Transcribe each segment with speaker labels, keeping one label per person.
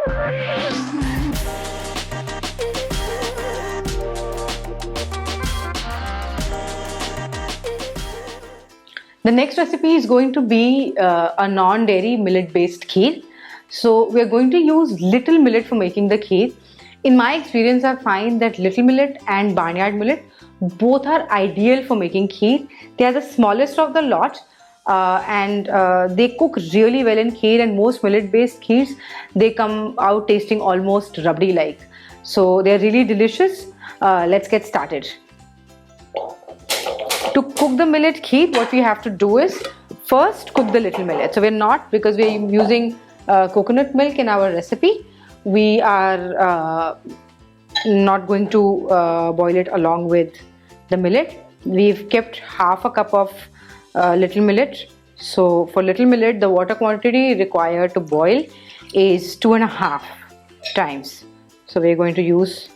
Speaker 1: The next recipe is going to be a non-dairy millet-based kheer. So we are going to use little millet for making the kheer. In my experience, I find that little millet and barnyard millet both are ideal for making kheer. They are the smallest of the lot, and they cook really well in kheer. And most millet-based kheers, they come out tasting almost rabdi-like. So they are really delicious. Let's get started. To cook the millet kheer, what we have to do is first cook the little millet. So we're not, because we're using coconut milk in our recipe, we are not going to boil it along with the millet. We've kept half a cup of little millet. So for little millet, the water quantity required to boil is 2.5 times. So we're going to use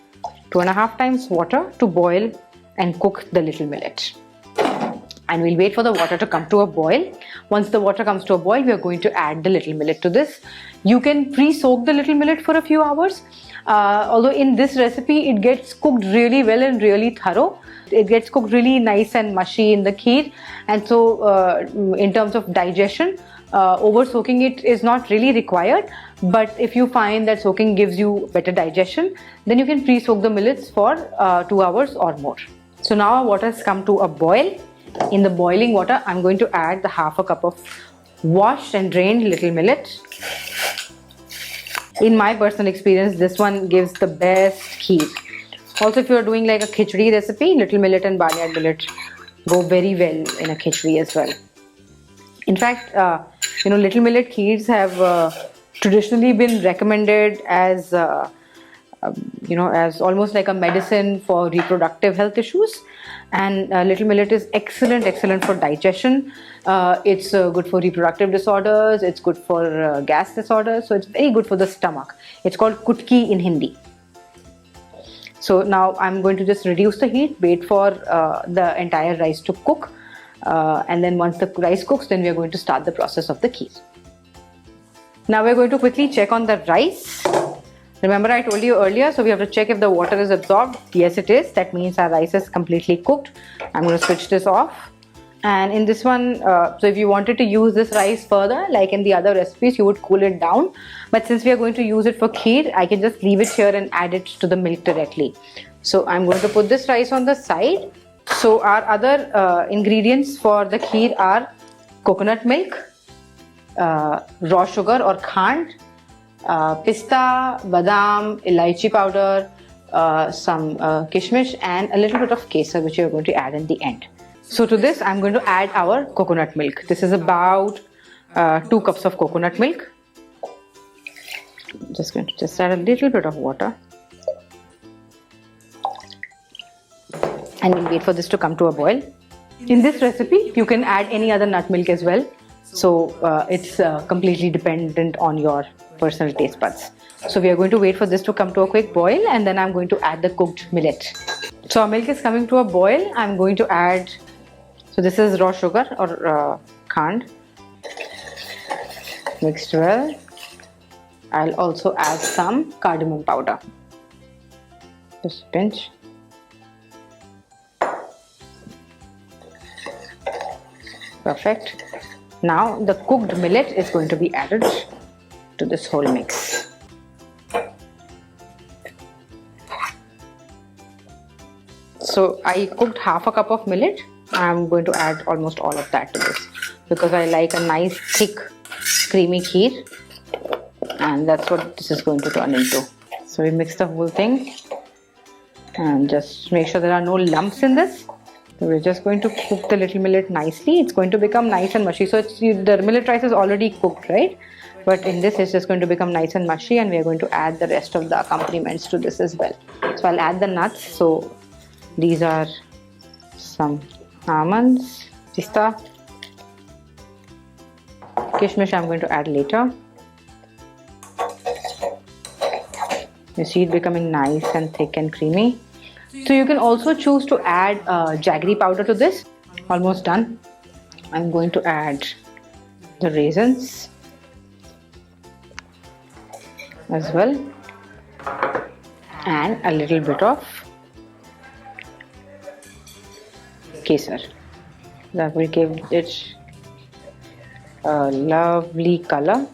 Speaker 1: 2.5 times water to boil and cook the little millet. And we'll wait for the water to come to a boil. Once the water comes to a boil, we are going to add the little millet to this. You can pre-soak the little millet for a few hours. Although in this recipe, it gets cooked really well and really thorough. It gets cooked really nice and mushy in the kheer. And so in terms of digestion, over soaking it is not really required. But if you find that soaking gives you better digestion, then you can pre-soak the millets for 2 hours or more. So now our water has come to a boil. In the boiling water, I'm going to add the half a cup of washed and drained little millet. In my personal experience, this one gives the best kheer. Also, if you're doing like a khichdi recipe, little millet and barnyard millet go very well in a khichdi as well. In fact, little millet kheers have traditionally been recommended as as almost like a medicine for reproductive health issues. And little millet is excellent for digestion. It's good for reproductive disorders. It's good for gas disorders. So it's very good for the stomach. It's called kutki in Hindi. So now I'm going to just reduce the heat, wait for the entire rice to cook. And then once the rice cooks, then we are going to start the process of the kheer. Now we're going to quickly check on the rice. Remember I told you earlier, so we have to check if the water is absorbed. Yes, it is. That means our rice is completely cooked. I'm going to switch this off. And in this one, so if you wanted to use this rice further, like in the other recipes, you would cool it down. But since we are going to use it for kheer, I can just leave it here and add it to the milk directly. So I'm going to put this rice on the side. So our other ingredients for the kheer are coconut milk, raw sugar or khand, pista, badam, elaichi powder, some kishmish, and a little bit of kesar, which we are going to add in the end. So to this, I'm going to add our coconut milk. This is about 2 cups of coconut milk. I'm just going to add a little bit of water. And we'll wait for this to come to a boil. In this recipe, you can add any other nut milk as well. So it's completely dependent on your personal taste buds. So we are going to wait for this to come to a quick boil, and then I'm going to add the cooked millet. So our milk is coming to a boil. I'm going to add, so this is raw sugar or khand, mixed well. I'll also add some cardamom powder, just a pinch. Perfect. Now the cooked millet is going to be added to this whole mix. So I cooked half a cup of millet. I'm going to add almost all of that to this because I like a nice thick creamy kheer, and that's what this is going to turn into. So we mix the whole thing and just make sure there are no lumps in this. So we're just going to cook the little millet nicely. It's going to become nice and mushy. So the millet rice is already cooked, right? But in this, it's just going to become nice and mushy, and we are going to add the rest of the accompaniments to this as well. So I'll add the nuts. So these are some almonds, pista, kishmish I'm going to add later. You see it becoming nice and thick and creamy. So you can also choose to add jaggery powder to this. Almost done. I'm going to add the raisins. as well, and a little bit of kesar. That will give it a lovely color.